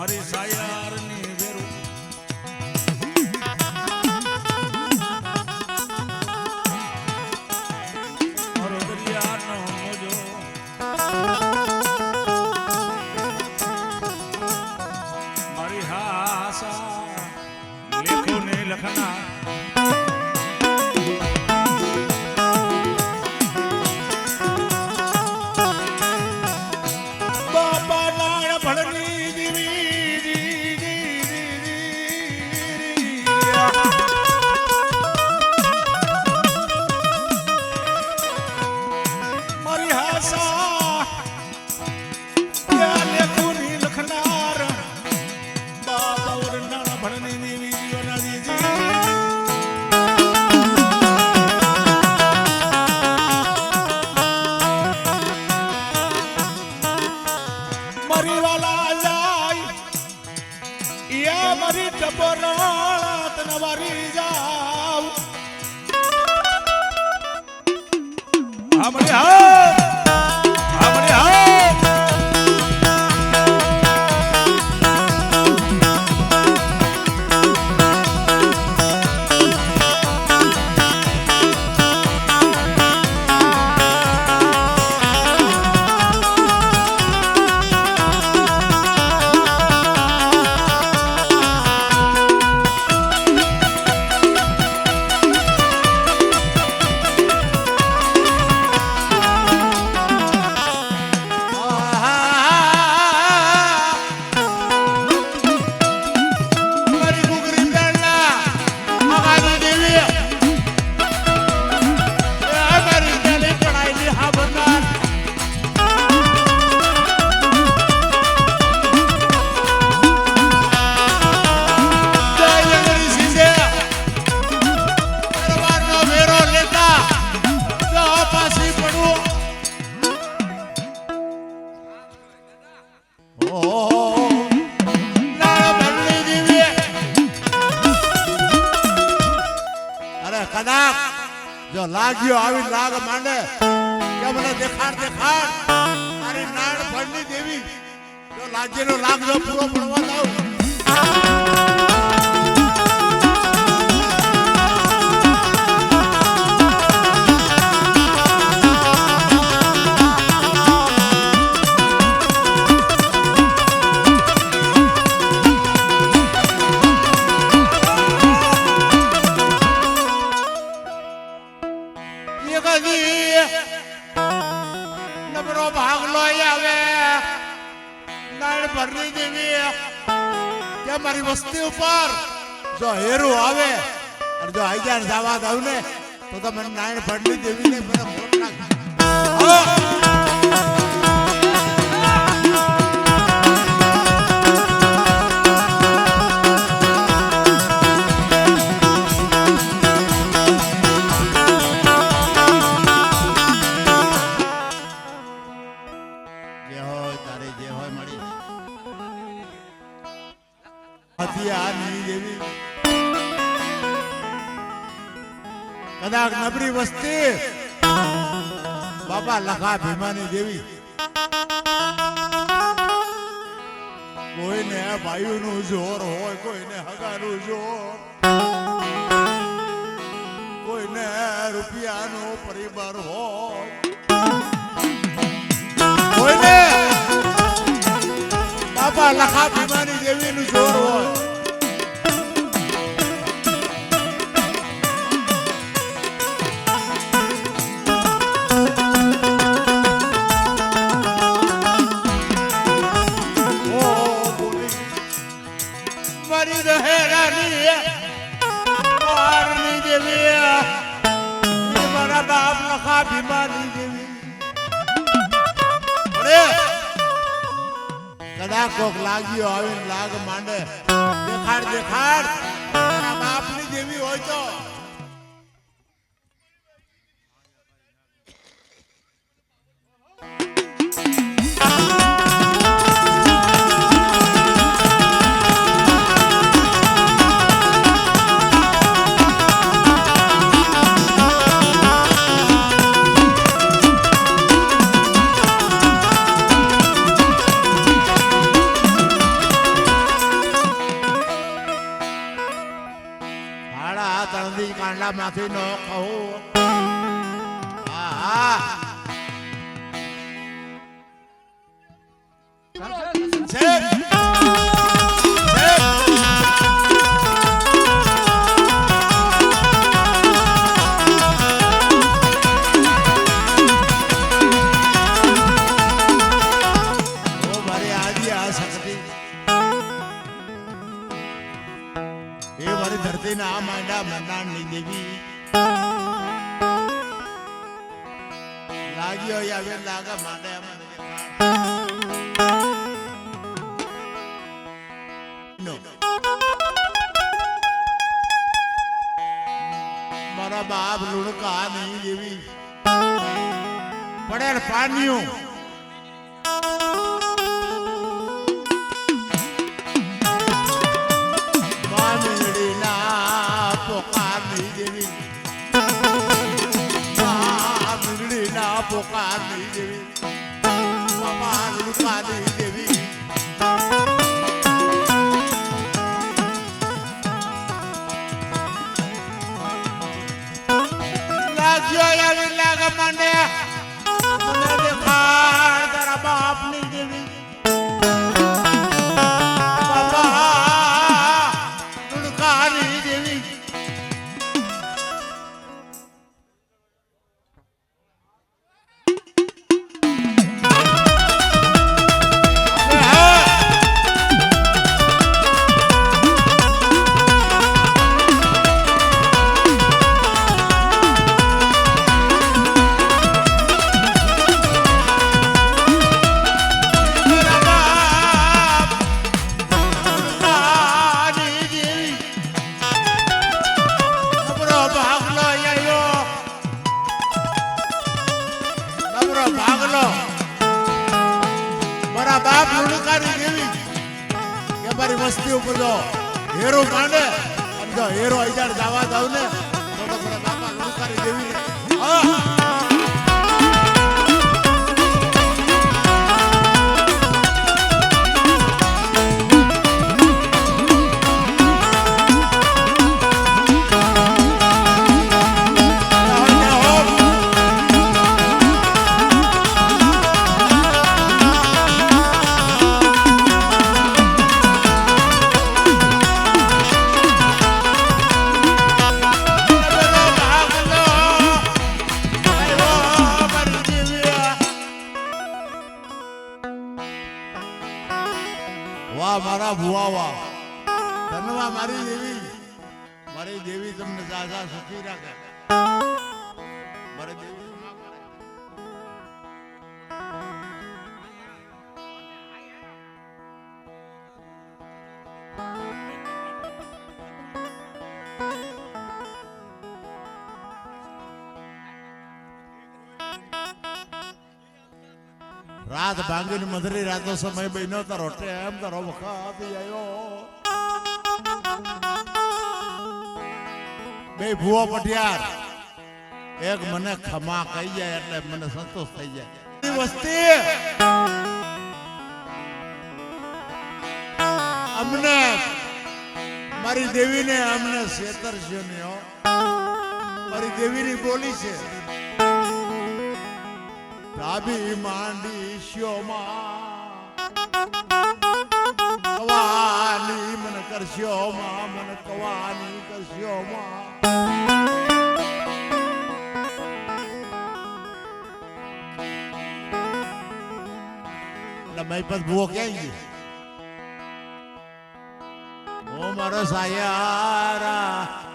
મારી સાયારની વેરું મારો દરિયાનો મોજો મારી હાસા લેખો ને લખના મારી ટપરાત નવારી જાવ આમડી હા આમડી હા કદાચ જો લાગ્યો આવી લાગ માંડે કે મને દેખાડ મારી નાળ ભણની દેવી જો લાગ્યનો લાગ જો પૂરો પડવા દઉં નબરો ભાગલો આવે નાળ ભરની દેવી કે મારી વસ્તી ઉપર જો હેરું આવે અને જો આઈજાર જવા દઉં ને તો મને નાળ ભરની દેવી ને મને મોટા કદાચ નબળી વસ્તી બાપા લખા ભીમાની દેવી કોઈને ભાઈઓનું જોર હોય કોઈને હગાનું જોર કોઈને રૂપિયાનો પરિવાર હોય કોઈને બાપા લખા ભીમાની દેવીનું જોર હોય કદાચ કોક લાગ્યો આવીને લાગ માંડે દેખાડ બાપની દેવી હોય તો માંથી નો કહું આહા છે ધરતી ના માંડા મરનારની દેવી લાગ્યો આવે લાગા માંડે મારા બાપ લુણકા નહીં દેવી પડેલ પાણીઓ પોકાર નહીં દેવી બાપા લુકા નહીં દેવી લાગ્યો આવી લાગ મને દેખાડ તારા બાપ નહીં દેવી બાપા લુકા નહીં દેવી ભાગલો મારા બાપ લુણકારી દેવી કે મારી વસ્તી ઉપર જો હેરો માંડે અને જો હેરો અજાણ જવા દઉં ને તો મારા બાપા લુણકારી દેવી વાહ મારા ભુવા વાહ ધન્યવાદ મારી દેવી તમને સાજા સુખી રાખે મારી દેવી રાત ભાંગીને મધરી રાતો સમય બન્યો તારો ટેમ તારો વખત આવ્યો બે ભુવો પટિયાર એક મને ખમા કહી જાય એટલે મને સંતોષ થઈ જાય વસ્તી અમને મારી દેવીને અમને છેતરશો નહીં હો મારી દેવીની બોલી છે રાબી માંડી શ્યોમાં કવાની મન કરશો માં મન કવાની કરશો માં એટલે ભાઈ પદ ભૂવો ક્યાં ગઈ ઓ મારો સાયારા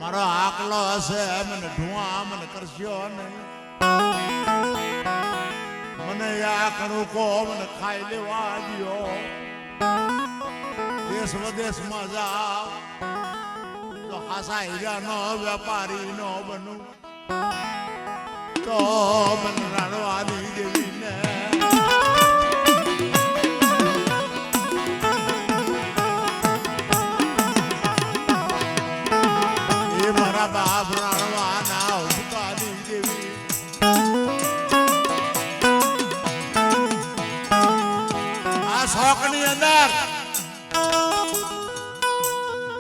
મારો આકલો હશે મને ઢુઆ મને કરશો નહીં મને આકડું કો મને ખાઈ લેવા દ્યો દેશ વિદેશમાં જાવ તો હાસા હીરા નો વેપારી નો બનું તો મને રાણવાની દેવી ને મારા બાપ રાણવાના ઉતારી દેવી આ શોક ની અંદર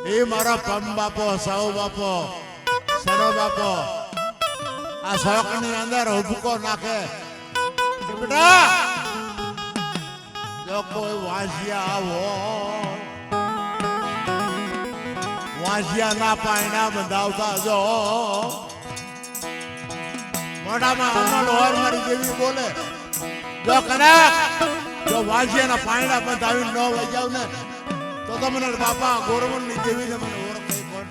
એ એ મારો પમ બાપો સૌ બાપો સનો બાપો આ શોકની અંદર હુબકો નાખે કે બેટા જો કોઈ વાંસિયા હોય વાંસિયાના પાયણા બંધાવતા જો મોઢામાં અમલ હોય મારી દેવી બોલે જો કદાચ જો વાંસિયાના પાયણા બંધાવીને ન વહી જાવ ને તો મને બાપા ગોરવનની દેવીને મને ઓળખે પણ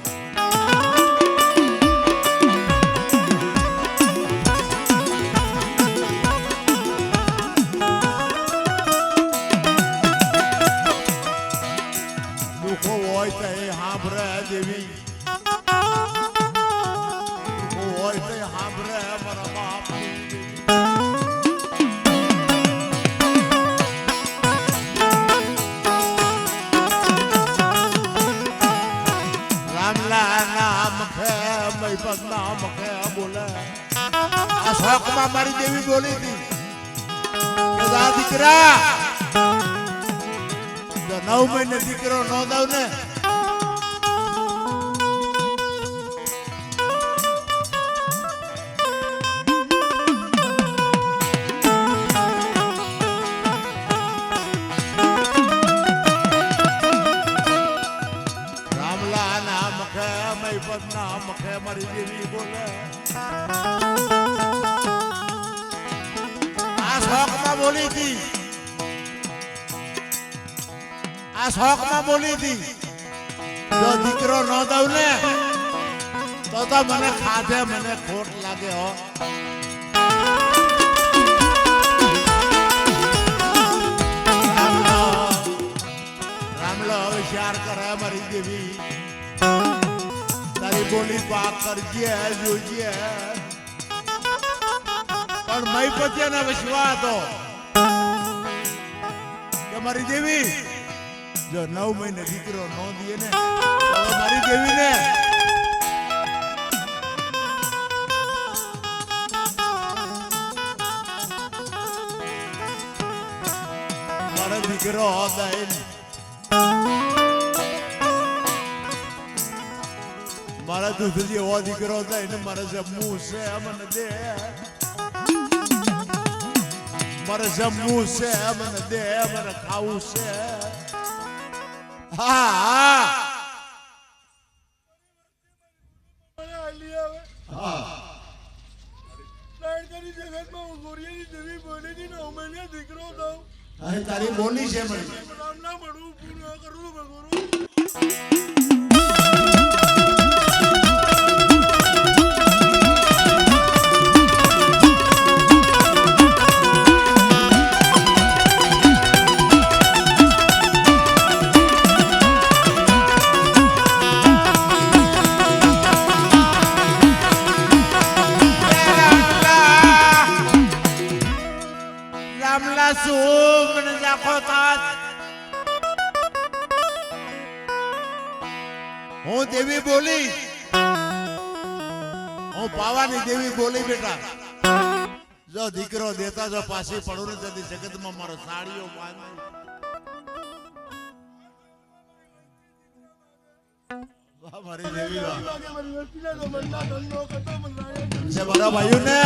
દુઃખો હોય તો એ સાંભળે દેવી દુઃખો હોય તો એ સાંભળે મારા બાપની દેવી નામ કે બોલે આ શોકમાં મારી દેવી બોલી હતી કે જા દીકરા જો 9 મહિને દીકરો ન દઉં ને મારી દેવી બોલે આ શોકમાં બોલી હતી આ શોકમાં બોલી હતી જો દીકરો ન દઉં ને તો મને ખાધે મને ખોટ લાગે હો રામલો વિચાર કરે મારી દેવી તારી બોલી પાક કરજે જોજે પણ મય પત્યાને વિશ્વાસ હતો કે મારી દેવી જો 9 મહિને દીકરો ન દે ને તો મારી દેવીને મારો દીકરો દઈને મારા દૂધ જેવો દીકરો થાય ને મારે જમવું છે મને દે મારે જમવું છે મને દે મને ખાવું છે હા તારી બોલી છે મને હું દેવી બોલી હું પાવાની દેવી બોલી બેટા જો દીકરો દેતા જો પાછી પડું ને જતી જગતમાં મારો સાડીઓ બાંધ મારી દેવી મારા ભાઈઓ ને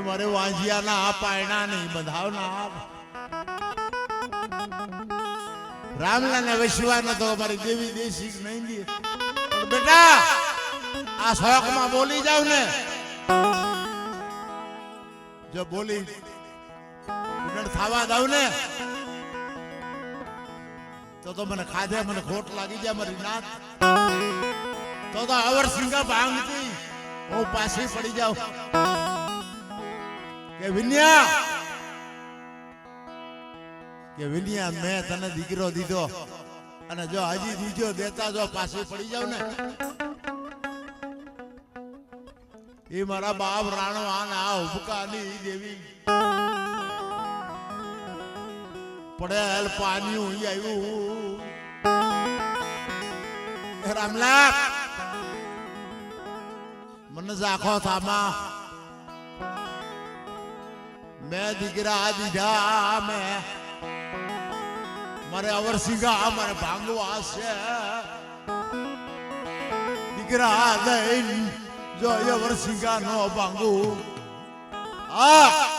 મારે વાંજિયાના પાયણા નહીં બંધાવના રામલાને વિશ્વાસ નતો મારી દેવી દેશી નહીં દે પણ બેટા આ શોકમાં બોલી જાવ ને જો બોલી થવા દઉં ને તો મને ખાધે મને ખોટ લાગી જાય મારી નાત તો અવર સિંગા ભાંગતી હું પાછી પડી જાઉં કે વિનિયા મેં તને દીકરો દીધો અને જો હજી દીજો દેતા જો પાછી પડી જાવ ને એ મારા બાપ રાણવા ના હુબકાની દેવી પડેલ પાણી ઉઈ આવ્યું રામલા મને ઝાખો થામા મેં દીકરા દીધા મેં મારે અવરસિંગા મારે ભાંગવા છે દીકરા દઈને જો અવરસિંગા નો ભાંગુ આ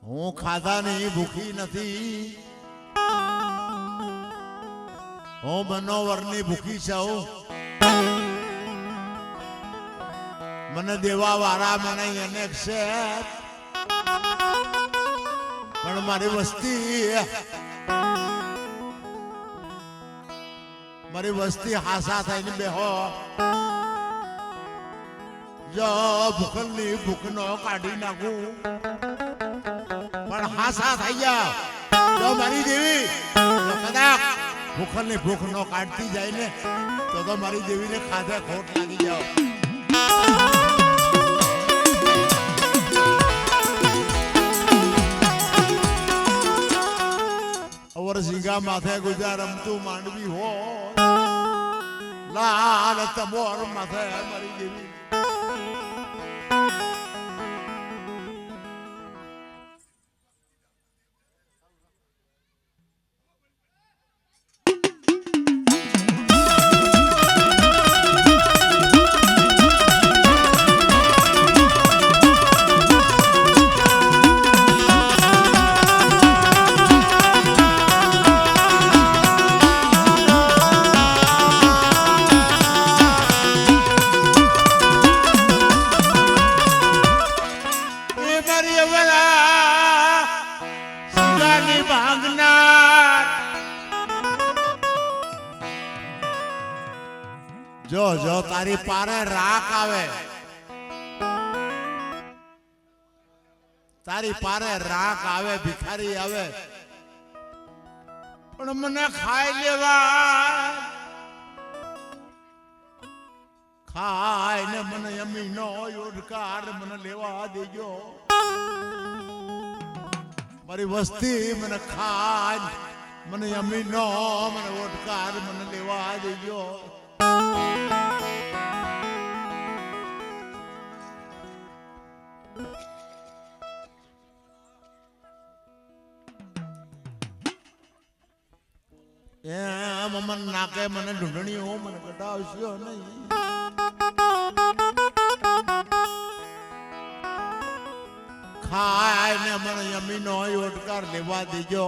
હું ખાધાની ભૂખી નથી હું મનોવરની ભૂખી છું મને દેવા વાળા મને અનેક છે પણ મારી વસ્તી હાસા થઈને બેહો જો ભૂખની ભૂખનો કાઢી નાખું પણ હાસા થઈ ગયા જો મારી દેવી કદાચ ભૂખની ભૂખ નો કાઢતી જાય ને તો મારી દેવીને ખાધે ખોટ લાગી જાવ અવર સિંગા માથે ગુજાર રમતું માંડવી હો લાલ તમોર માથે મારી દેવી જો જો તારી પારે રાખ આવે તારી પારે રાખ આવે ભિખારી આવે પણ મને ખાઈ લેવા ખાઈને મને અમી નો યોડકાર મને લેવા દેજો મારી વસ્તી મને ખાય મને અમી નો મને ઓડકાર મને લેવા દેજો એમ મન નાકે મને ઢૂંઢણીઓ મને કટાવશો નહીં ખાય ને મને યમીનો ઓટકાર લેવા દેજો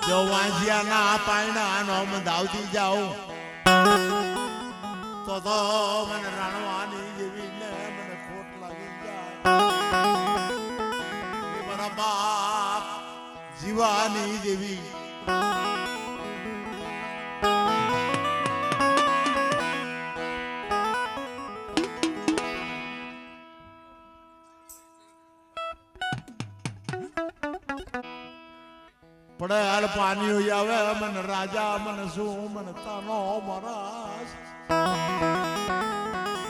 જો વાંજિયાના પાયણા નો દાવતી જાઉં તો મને રાણવાની જેવી ને મને ખોટ લાગી જાય મારા બાપ જીવાની દેવી પડે હાલ પાણી આવે મને રાજા મને શું મને તાનો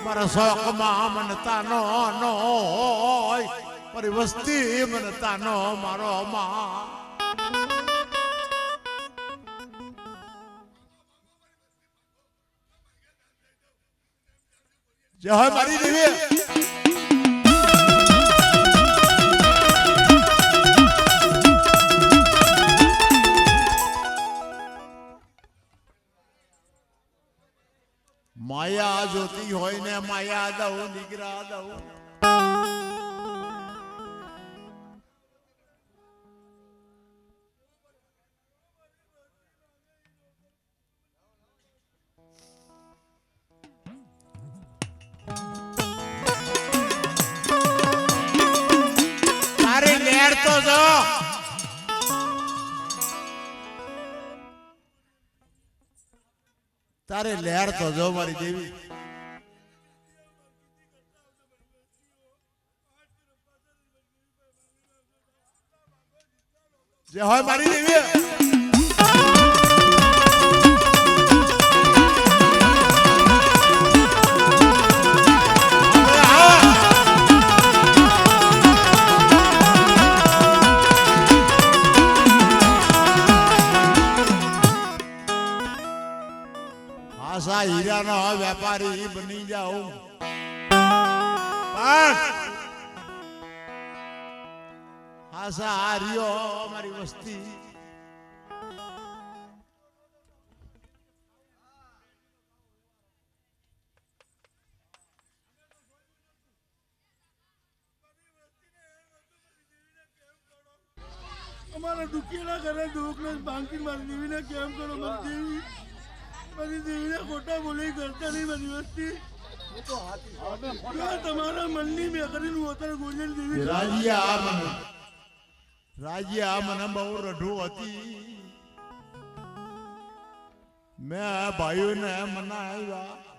મારા શોખમાં મને તાનો નો હોય મારી વસ્તી મને તાનો મારો માં જય મારી દેવી માયા જોતી હોય ને માયા દઉં દીકરા દઉં લેર તો જો તારે લહેર તો જો મારી દેવી જે હોય મારી દેવી આશા હીરાનો વેપારી બની જાઉં પણ આશા આ રહ્યો મારી વસ્તી અમારા દુખેલા ઘરે દુઃખને ભાંગી મારી દેવીને કેમ કરો મારી દેવીને ખોટા બોલી કરતા નહીં મારી વસ્તી તમારા મનની મેં કરીને હું અત્યારે ગોજલ દેવી રાજ્ય આ મને બહુ રઢું હતી મેં ભાઈઓને મનાવ્યા